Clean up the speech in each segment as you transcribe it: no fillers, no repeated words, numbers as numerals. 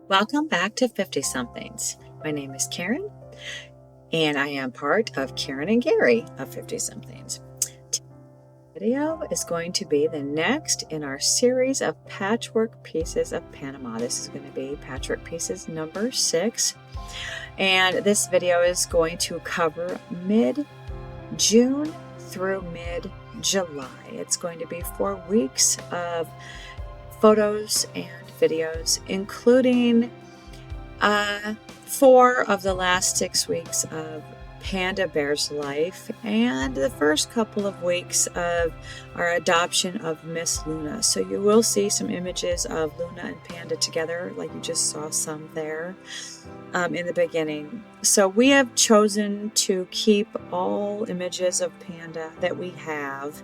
Welcome back to 50 Somethings. My name is Karen, and I am part of Karen and Gary of 50 Somethings. Today's video is going to be the next in our series of Patchwork Pieces of Panama. This is going to be Patchwork Pieces number 6, and this video is going to cover mid-June through mid-July. It's going to be 4 weeks of photos and videos, including 4 of the last 6 weeks of Panda Bear's life and the first couple of weeks of our adoption of Miss Luna. So you will see some images of Luna and Panda together, like you just saw some there in the beginning. So we have chosen to keep all images of Panda that we have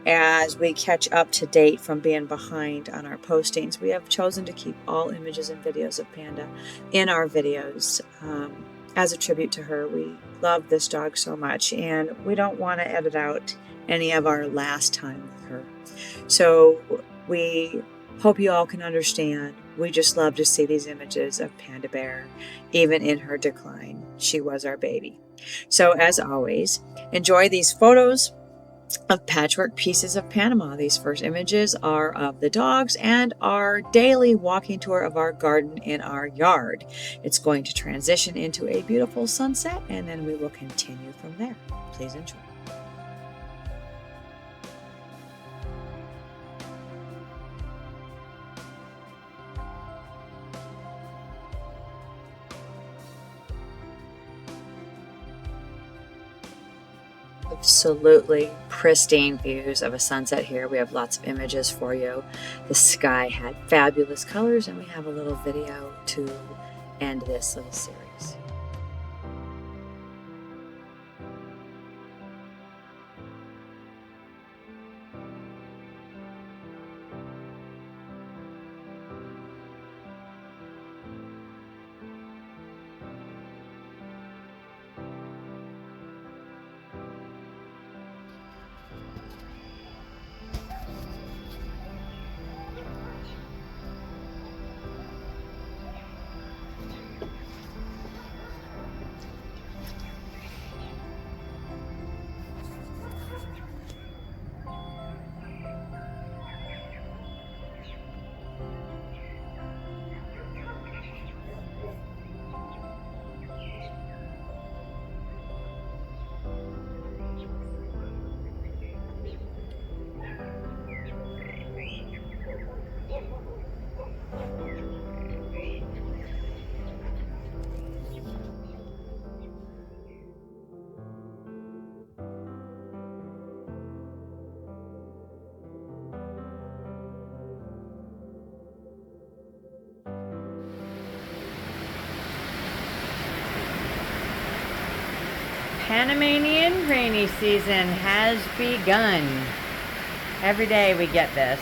as we catch up to date from being behind on our postings. We have chosen to keep all images and videos of Panda in our videos as a tribute to her. We love this dog so much, and we don't want to edit out any of our last time with her. So we hope you all can understand. We just love to see these images of Panda Bear, even in her decline. She was our baby. So as always, enjoy these photos of Patchwork Pieces of Panama. These first images are of the dogs and our daily walking tour of our garden in our yard. It's going to transition into a beautiful sunset, and then we will continue from there. Please enjoy. Absolutely pristine views of a sunset here. We have lots of images for you. The sky had fabulous colors, and we have a little video to end this little series. Panamanian rainy season has begun. Every day we get this.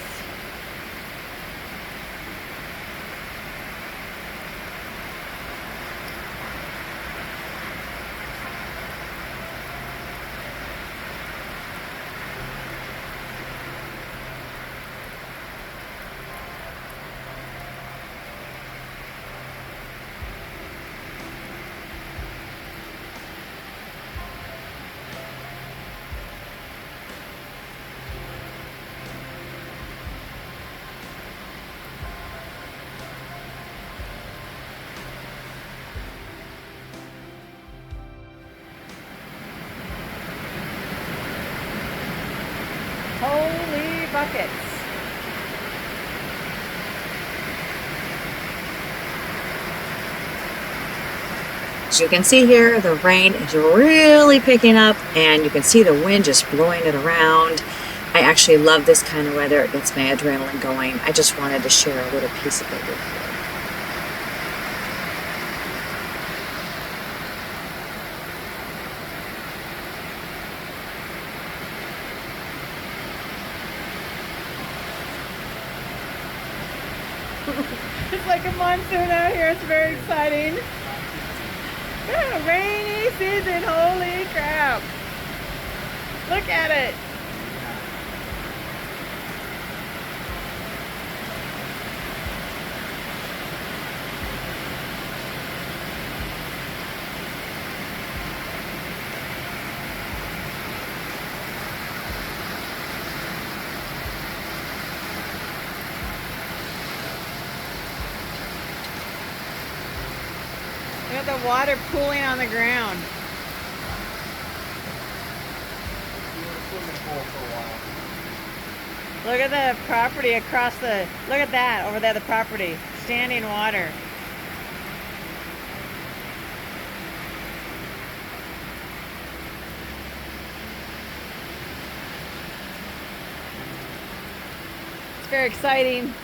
Holy buckets. As you can see here, the rain is really picking up, and you can see the wind just blowing it around. I actually love this kind of weather. It gets my adrenaline going. I just wanted to share a little piece of it with you. It's like a monsoon out here. It's very exciting. Yeah, rainy season. Holy crap. Look at it. Look at the water pooling on the ground. Look at the property across the, look at that, over there, the property, standing water. It's very exciting.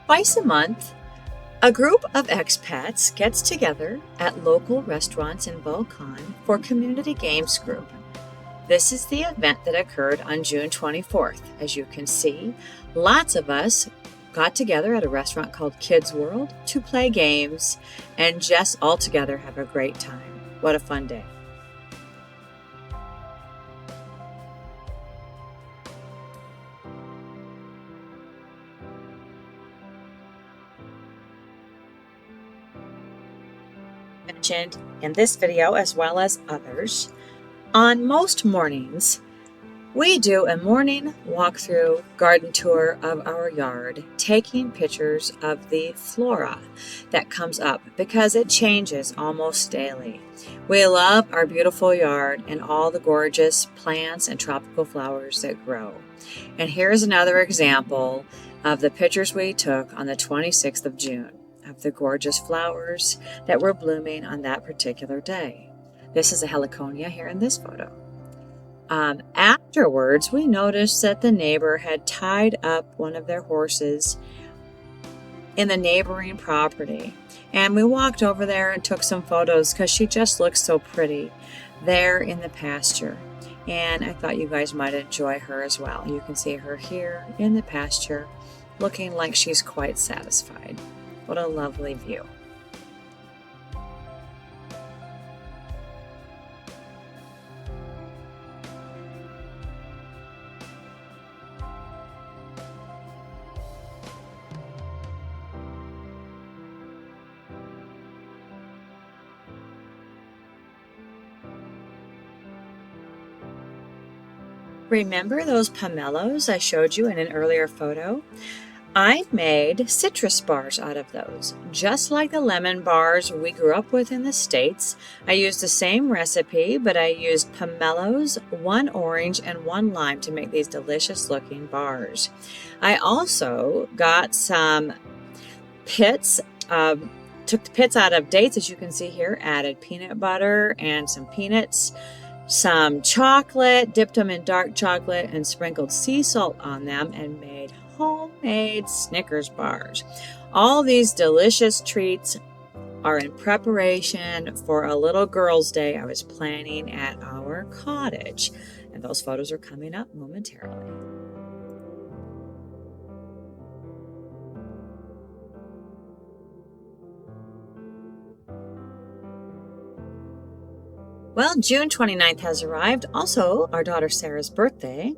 Twice a month, a group of expats gets together at local restaurants in Volcan for Community Games Group. This is the event that occurred on June 24th. As you can see, lots of us got together at a restaurant called Kids World to play games and just all together have a great time. What a fun day. Mentioned in this video as well as others, on most mornings we do a morning walkthrough garden tour of our yard, taking pictures of the flora that comes up because it changes almost daily. We love our beautiful yard and all the gorgeous plants and tropical flowers that grow. And here's another example of the pictures we took on the 26th of June. Of the gorgeous flowers that were blooming on that particular day. This is a heliconia here in this photo. Afterwards, we noticed that the neighbor had tied up one of their horses in the neighboring property. And we walked over there and took some photos because she just looks so pretty there in the pasture. And I thought you guys might enjoy her as well. You can see her here in the pasture looking like she's quite satisfied. What a lovely view. Remember those pomelos I showed you in an earlier photo? I made citrus bars out of those, just like the lemon bars we grew up with in the States. I used the same recipe, but I used pomelos, 1 orange, and 1 lime to make these delicious looking bars. I also got some pits, took the pits out of dates, as you can see here, added peanut butter and some peanuts, some chocolate, dipped them in dark chocolate, and sprinkled sea salt on them, and made homemade Snickers bars. All these delicious treats are in preparation for a little girls' day I was planning at our cottage. And those photos are coming up momentarily. Well, June 29th has arrived. Also, our daughter Sarah's birthday.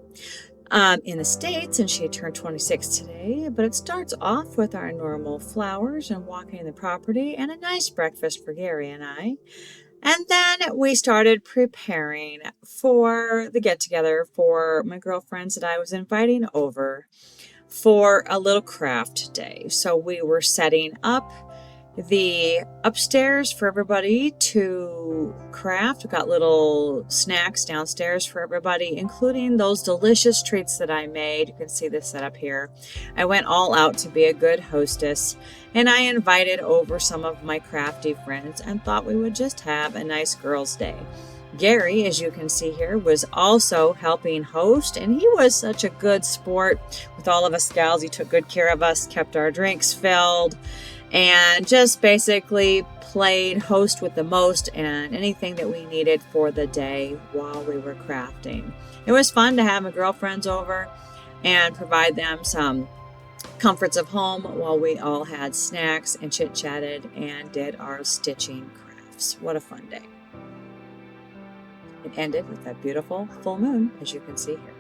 In the States, and she turned 26 today, but it starts off with our normal flowers and walking the property and a nice breakfast for Gary and I. And then we started preparing for the get-together for my girlfriends that I was inviting over for a little craft day. So we were setting up the upstairs for everybody to craft. We've got little snacks downstairs for everybody, including those delicious treats that I made. You can see this set up here. I went all out to be a good hostess, and I invited over some of my crafty friends and thought we would just have a nice girls' day. Gary, as you can see here, was also helping host, and he was such a good sport with all of us gals. He took good care of us, kept our drinks filled, and just basically played host with the most and anything that we needed for the day while we were crafting. It was fun to have my girlfriends over and provide them some comforts of home while we all had snacks and chit-chatted and did our stitching crafts. What a fun day. It ended with a beautiful full moon, as you can see here.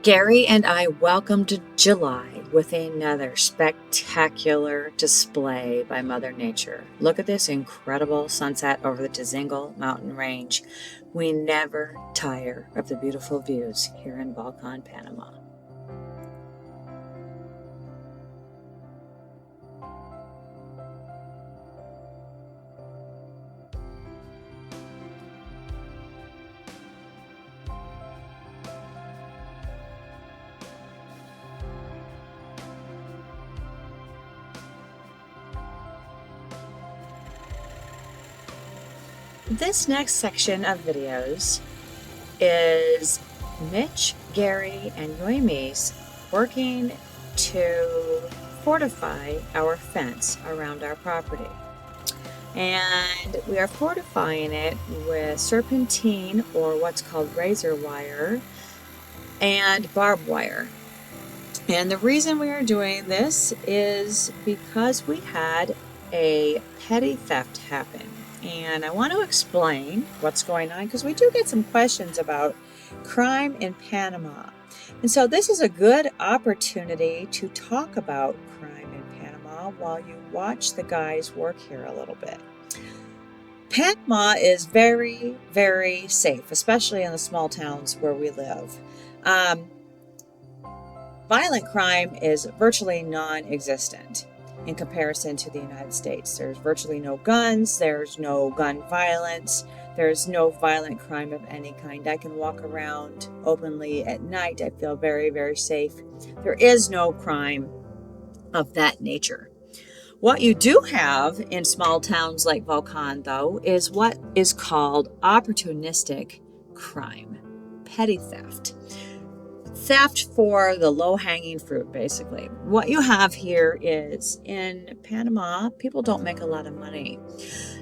Gary and I welcomed July with another spectacular display by Mother Nature. Look at this incredible sunset over the Tzingle mountain range. We never tire of the beautiful views here in Volcan, Panama. This next section of videos is Mitch, Gary, and Noemi's working to fortify our fence around our property. And we are fortifying it with serpentine, or what's called razor wire, and barbed wire. And the reason we are doing this is because we had a petty theft happen. And I want to explain what's going on because we do get some questions about crime in Panama. And so this is a good opportunity to talk about crime in Panama while you watch the guys work here a little bit. Panama is very, very safe, especially in the small towns where we live. Violent crime is virtually non-existent in comparison to the United States. There's virtually no guns, there's no gun violence, there's no violent crime of any kind. I can walk around openly at night. I feel very, very safe. There is no crime of that nature. What you do have in small towns like Volcan, though, is what is called opportunistic crime, petty theft. Theft for the low-hanging fruit, basically. What you have here is, in Panama, people don't make a lot of money.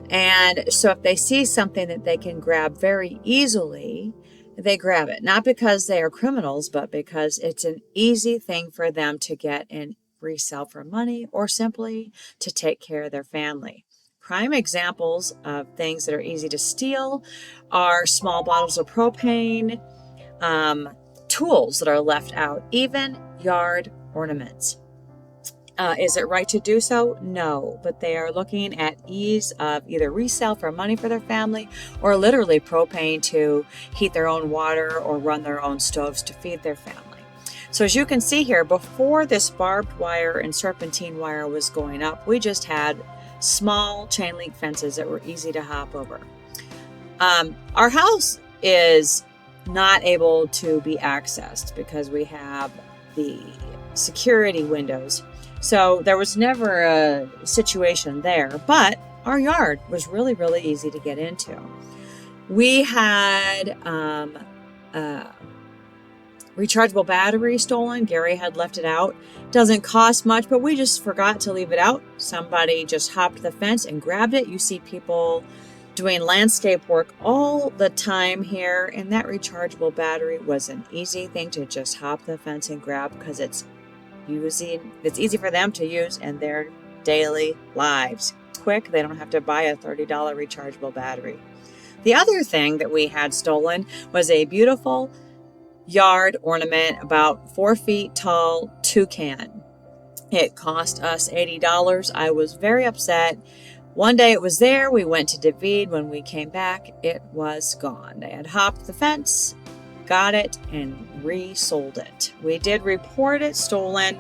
And so if they see something that they can grab very easily, they grab it. Not because they are criminals, but because it's an easy thing for them to get and resell for money, or simply to take care of their family. Prime examples of things that are easy to steal are small bottles of propane, tools that are left out, even yard ornaments. Is it right to do so? No, but they are looking at ease of either resale for money for their family, or literally propane to heat their own water or run their own stoves to feed their family. So as you can see here, before this barbed wire and serpentine wire was going up, we just had small chain link fences that were easy to hop over. Our house is not able to be accessed because we have the security windows. So there was never a situation there, but our yard was really, really easy to get into. We had rechargeable battery stolen. Gary had left it out. Doesn't cost much, but we just forgot to leave it out. Somebody just hopped the fence and grabbed it. You see people doing landscape work all the time here, and that rechargeable battery was an easy thing to just hop the fence and grab because it's easy for them to use in their daily lives. Quick, they don't have to buy a $30 rechargeable battery. The other thing that we had stolen was a beautiful yard ornament, about 4 feet tall toucan. It cost us $80. I was very upset. One day it was there, we went to David. When we came back, it was gone. They had hopped the fence, got it, and resold it. We did report it stolen.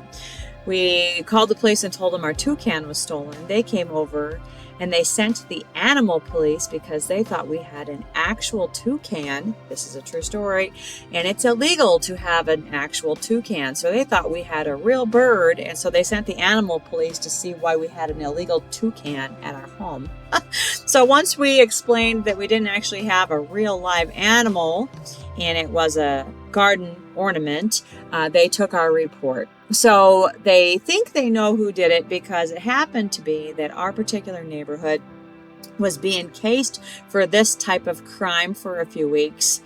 We called the police and told them our toucan was stolen. They came over and they sent the animal police because they thought we had an actual toucan. This is a true story, and it's illegal to have an actual toucan. So they thought we had a real bird, and so they sent the animal police to see why we had an illegal toucan at our home. So once we explained that we didn't actually have a real live animal and it was a garden ornament, they took our report. So they think they know who did it because it happened to be that our particular neighborhood was being cased for this type of crime for a few weeks.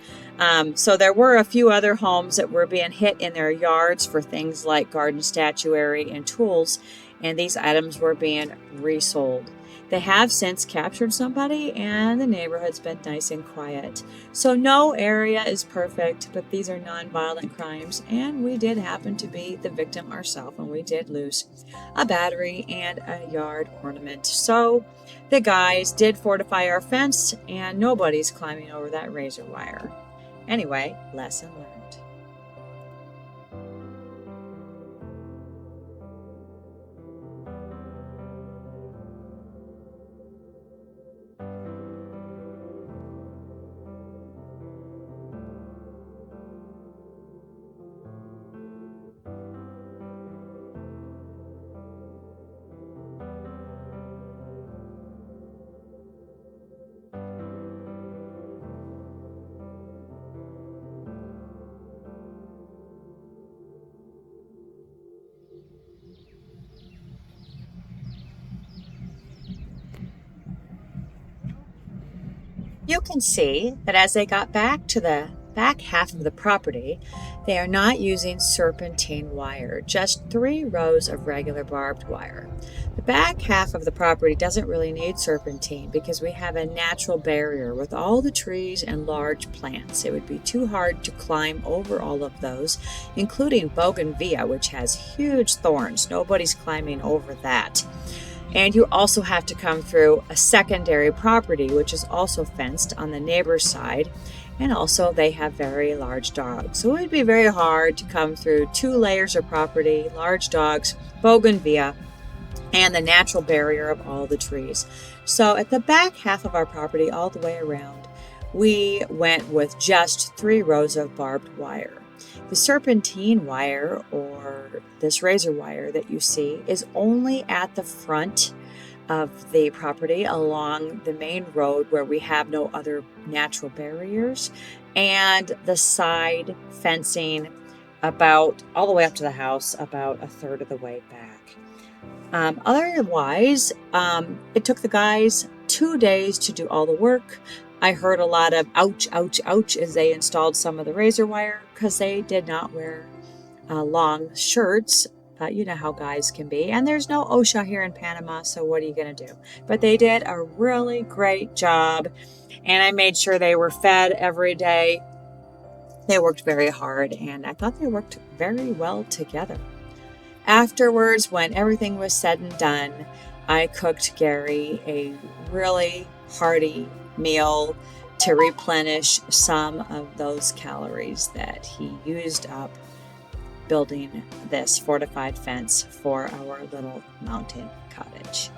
So there were a few other homes that were being hit in their yards for things like garden statuary and tools, and these items were being resold. They have since captured somebody, and the neighborhood's been nice and quiet. So no area is perfect, but these are non-violent crimes, and we did happen to be the victim ourselves, and we did lose a battery and a yard ornament. So the guys did fortify our fence, and nobody's climbing over that razor wire. Anyway, lesson learned. You can see that as they got back to the back half of the property, they are not using serpentine wire, just 3 rows of regular barbed wire. The back half of the property doesn't really need serpentine because we have a natural barrier with all the trees and large plants. It would be too hard to climb over all of those, including bougainvillea, which has huge thorns. Nobody's climbing over that. And you also have to come through a secondary property, which is also fenced on the neighbor's side. And also they have very large dogs. So it would be very hard to come through 2 layers of property, large dogs, bougainvillea, and the natural barrier of all the trees. So at the back half of our property, all the way around, we went with just 3 rows of barbed wire. The serpentine wire, or this razor wire that you see, is only at the front of the property along the main road where we have no other natural barriers, and the side fencing about all the way up to the house, about 1/3 of the way back. Otherwise, it took the guys 2 days to do all the work. I heard a lot of ouch, ouch, ouch as they installed some of the razor wire because they did not wear long shirts. But you know how guys can be. And there's no OSHA here in Panama, so what are you going to do? But they did a really great job, and I made sure they were fed every day. They worked very hard, and I thought they worked very well together. Afterwards, when everything was said and done, I cooked Gary a really hearty meal to replenish some of those calories that he used up building this fortified fence for our little mountain cottage.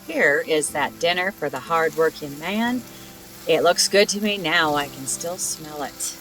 Here is that dinner for the hard-working man. It looks good to me now. I can still smell it.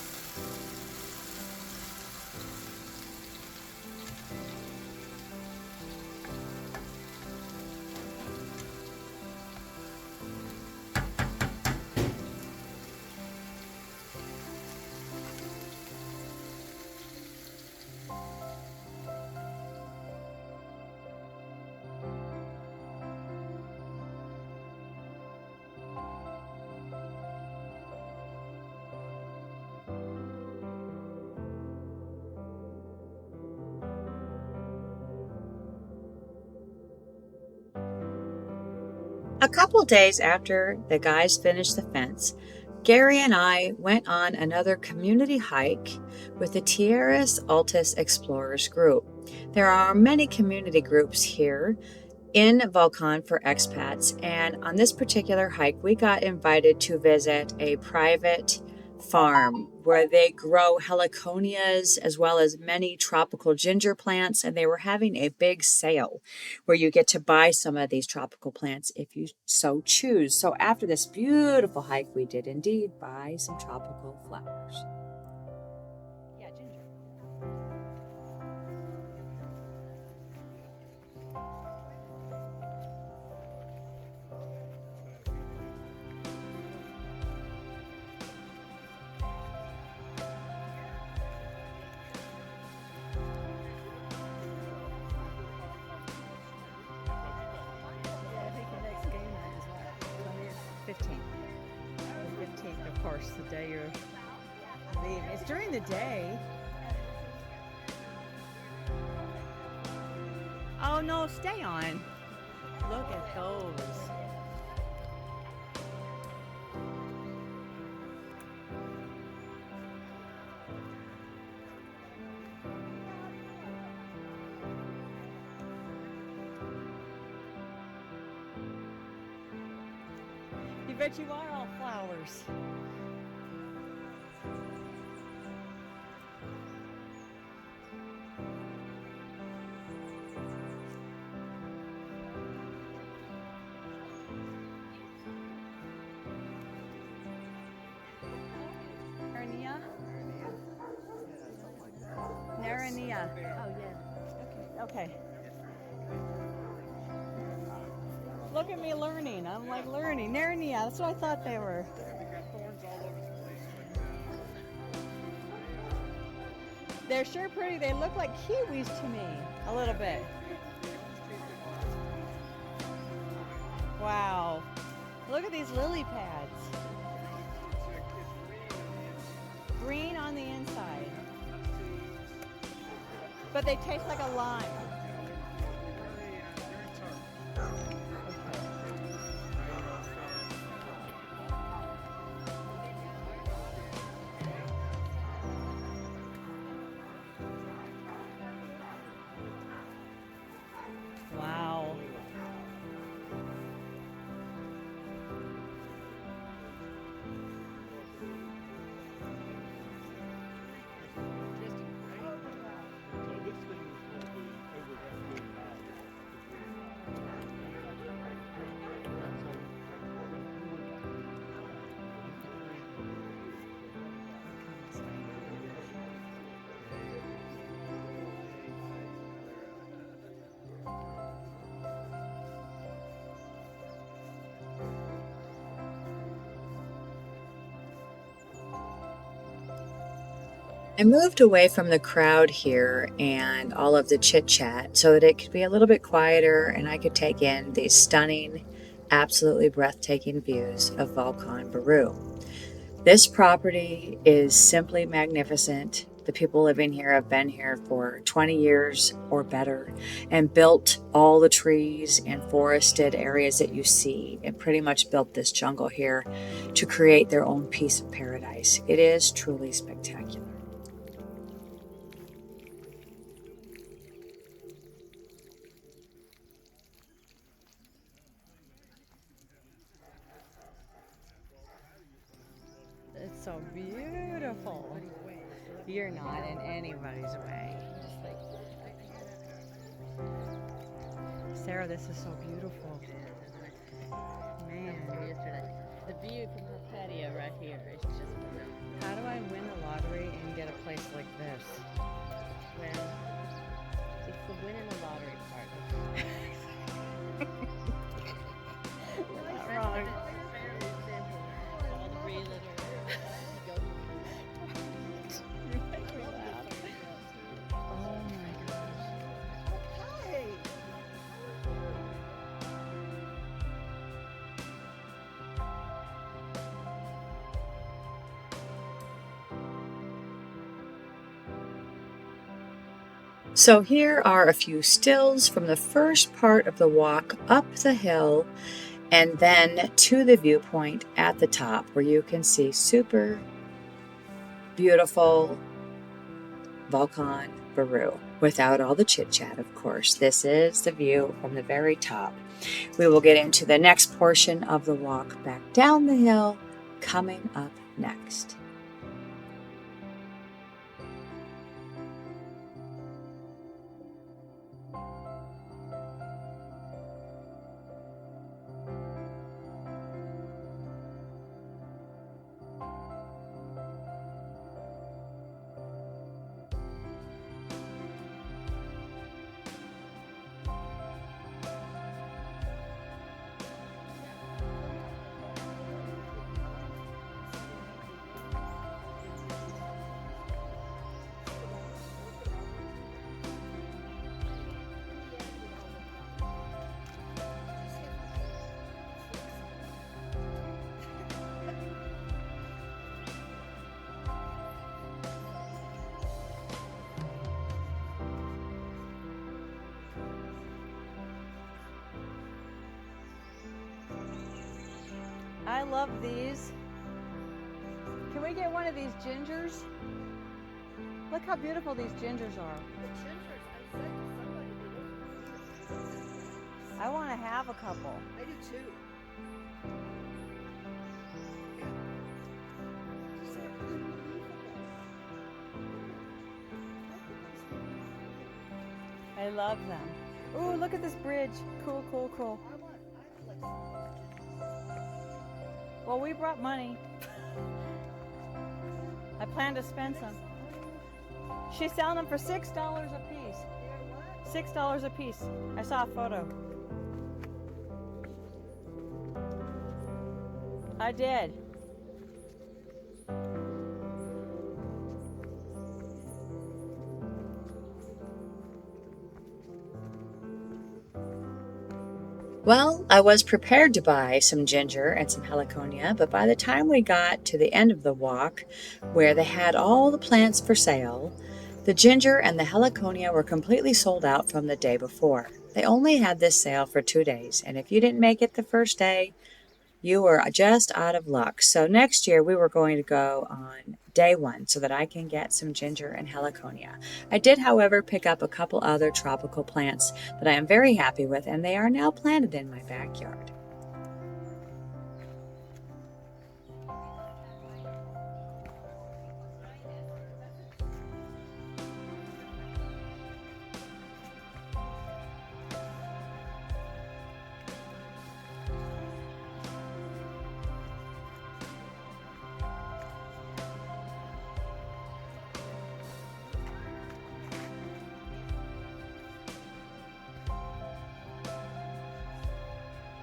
A couple days after the guys finished the fence, Gary and I went on another community hike with the Tierras Altas Explorers group. There are many community groups here in Volcan for expats, and on this particular hike, we got invited to visit a private farm where they grow heliconias as well as many tropical ginger plants, and they were having a big sale where you get to buy some of these tropical plants if you so choose. So after this beautiful hike, we did indeed buy some tropical flowers. Yeah, ginger. I think the next game night is what? 15th. The 15th, of course, the day you're leaving. It's during the day. Oh no, stay on. Look at those. You bet you are all flowers. Narnia? Narnia. Oh, yeah. Okay. Look at me learning. I'm like learning. Narnia. That's what I thought they were. They're sure pretty. They look like kiwis to me. A little bit. Wow. Look at these lily pads. Green on the inside. But they taste like a lime. Wow. I moved away from the crowd here and all of the chit chat so that it could be a little bit quieter and I could take in these stunning, absolutely breathtaking views of Volcan, Peru. This property is simply magnificent. The people living here have been here for 20 years or better and built all the trees and forested areas that you see and pretty much built this jungle here to create their own piece of paradise. It is truly spectacular. It's so beautiful. You're not in anybody's way. Sarah, this is so beautiful. Man. The view from her patio right here is just How do I win the lottery and get a place like this? well, it's the winning the lottery part. Not wrong. All the realtor go. You make me laugh. Oh my gosh. Hey. So here are a few stills from the first part of the walk up the hill and then to the viewpoint at the top where you can see super beautiful Volcan Baru without all the chit chat, of course. This is the view from the very top. We will get into the next portion of the walk back down the hill coming up next. I love these. Can we get one of these gingers? Look how beautiful these gingers are. I want to have a couple. I do too. I love them. Ooh, look at this bridge. Cool, cool, cool. Well, we brought money. I plan to spend some. She's selling them for $6 a piece. $6 a piece. I saw a photo. I did. Well, I was prepared to buy some ginger and some heliconia, but by the time we got to the end of the walk, where they had all the plants for sale, the ginger and the heliconia were completely sold out from the day before. They only had this sale for 2 days, and if you didn't make it the first day, you were just out of luck. So next year we were going to go on day 1 so that I can get some ginger and heliconia. I did, however, pick up a couple other tropical plants that I am very happy with, and they are now planted in my backyard.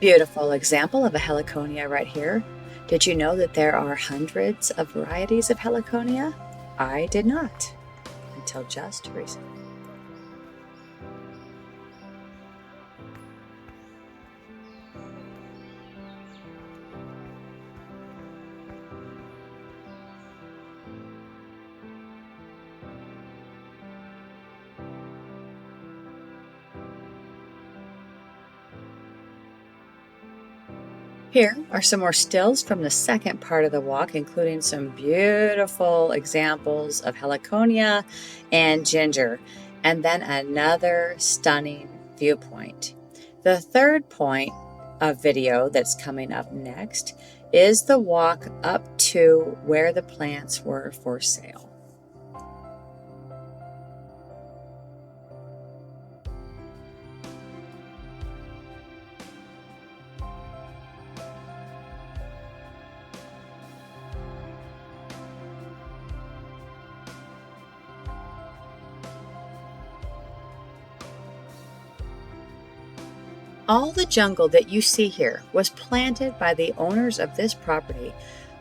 Beautiful example of a heliconia right here. Did you know that there are hundreds of varieties of heliconia? I did not until just recently. Here are some more stills from the second part of the walk, including some beautiful examples of heliconia and ginger, and then another stunning viewpoint. The third point of video that's coming up next is the walk up to where the plants were for sale. All the jungle that you see here was planted by the owners of this property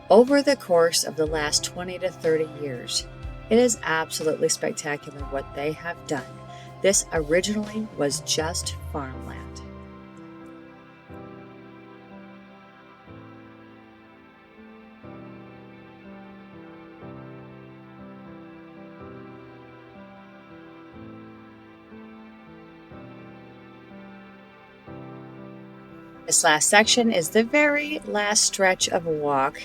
over the course of the last 20 to 30 years. It is absolutely spectacular what they have done. This originally was just farmland. This last section is the very last stretch of a walk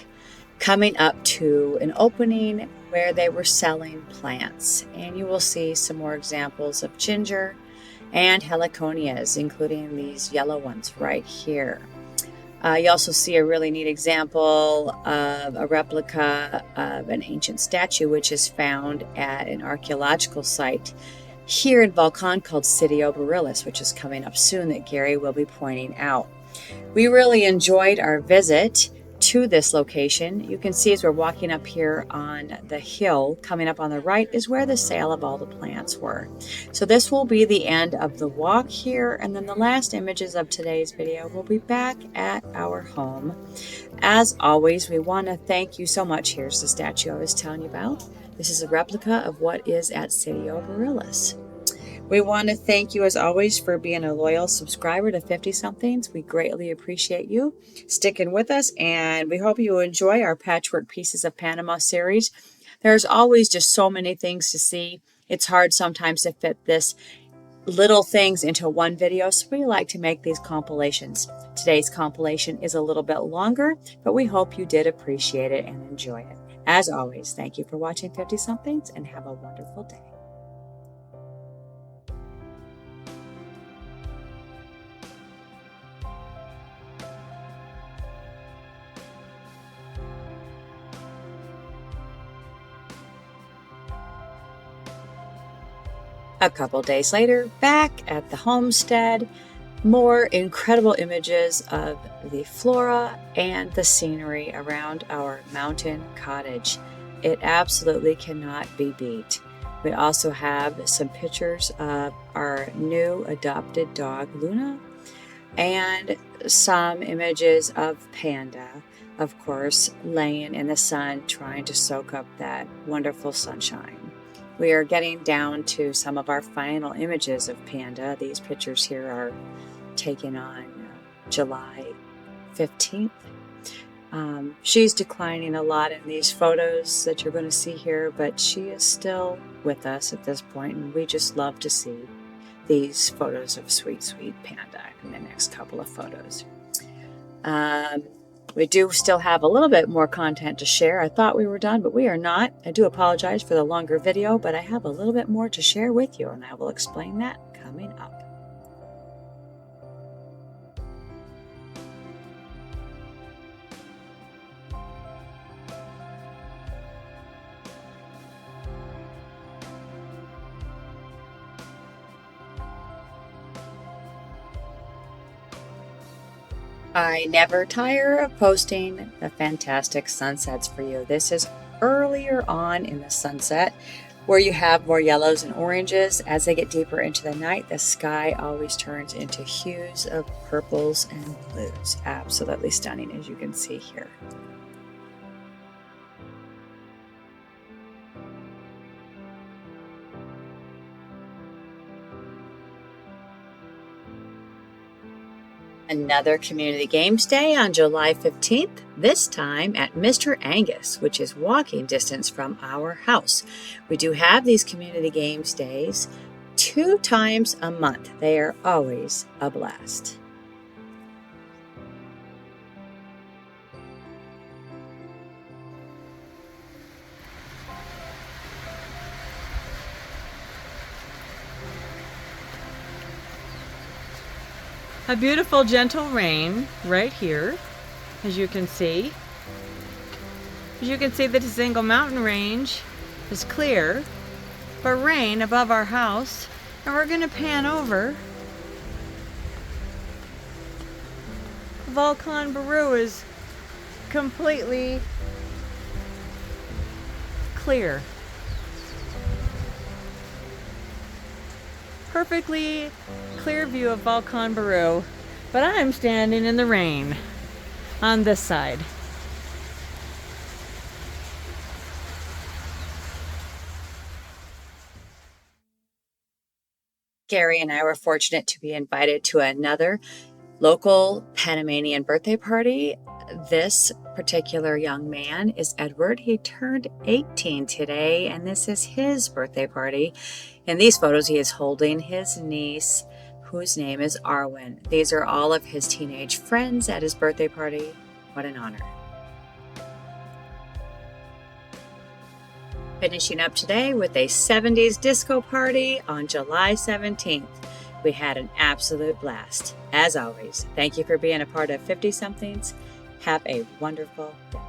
coming up to an opening where they were selling plants. And you will see some more examples of ginger and heliconias, including these yellow ones right here. You also see a really neat example of a replica of an ancient statue, which is found at an archaeological site here in Volcan called Sitio Beryllus, which is coming up soon, that Gary will be pointing out. We really enjoyed our visit to this location. You can see as we're walking up here on the hill, coming up on the right is where the sale of all the plants were. So this will be the end of the walk here, and then the last images of today's video will be back at our home. As always, we want to thank you so much. Here's the statue I was telling you about. This is a replica of what is at Sitio Beryllus. We want to thank you, as always, for being a loyal subscriber to 50 Somethings. We greatly appreciate you sticking with us, and we hope you enjoy our Patchwork Pieces of Panama series. There's always just so many things to see. It's hard sometimes to fit this little things into one video, so we like to make these compilations. Today's compilation is a little bit longer, but we hope you did appreciate it and enjoy it. As always, thank you for watching 50 Somethings, and have a wonderful day. A couple days later, back at the homestead, more incredible images of the flora and the scenery around our mountain cottage. It absolutely cannot be beat. We also have some pictures of our new adopted dog, Luna, and some images of Panda, of course, laying in the sun, trying to soak up that wonderful sunshine. We are getting down to some of our final images of Panda. These pictures here are taken on July 15th. She's declining a lot in these photos that you're going to see here, but she is still with us at this point, and we just love to see these photos of sweet, sweet Panda in the next couple of photos. We do still have a little bit more content to share. I thought we were done, but we are not. I do apologize for the longer video, but I have a little bit more to share with you, and I will explain that coming up. I never tire of posting the fantastic sunsets for you. This is earlier on in the sunset where you have more yellows and oranges. As they get deeper into the night, the sky always turns into hues of purples and blues. Absolutely stunning, as you can see here. Another community games day on July 15th, this time at Mr. Angus, which is walking distance from our house. We do have these community games days 2 times a month. They are always a blast. A beautiful gentle rain right here, as you can see. As you can see, the single mountain range is clear, but rain above our house. And we're going to pan over. Volcan Baru is completely clear. Perfectly clear view of Volcan Baru, but I'm standing in the rain on this side. Gary and I were fortunate to be invited to another local Panamanian birthday party. This particular young man is Edward. He turned 18 today, and this is his birthday party. In these photos, he is holding his niece, whose name is Arwen. These are all of his teenage friends at his birthday party. What an honor. Finishing up today with a 70s disco party on July 17th. We had an absolute blast. As always, thank you for being a part of 50 Somethings. Have a wonderful day.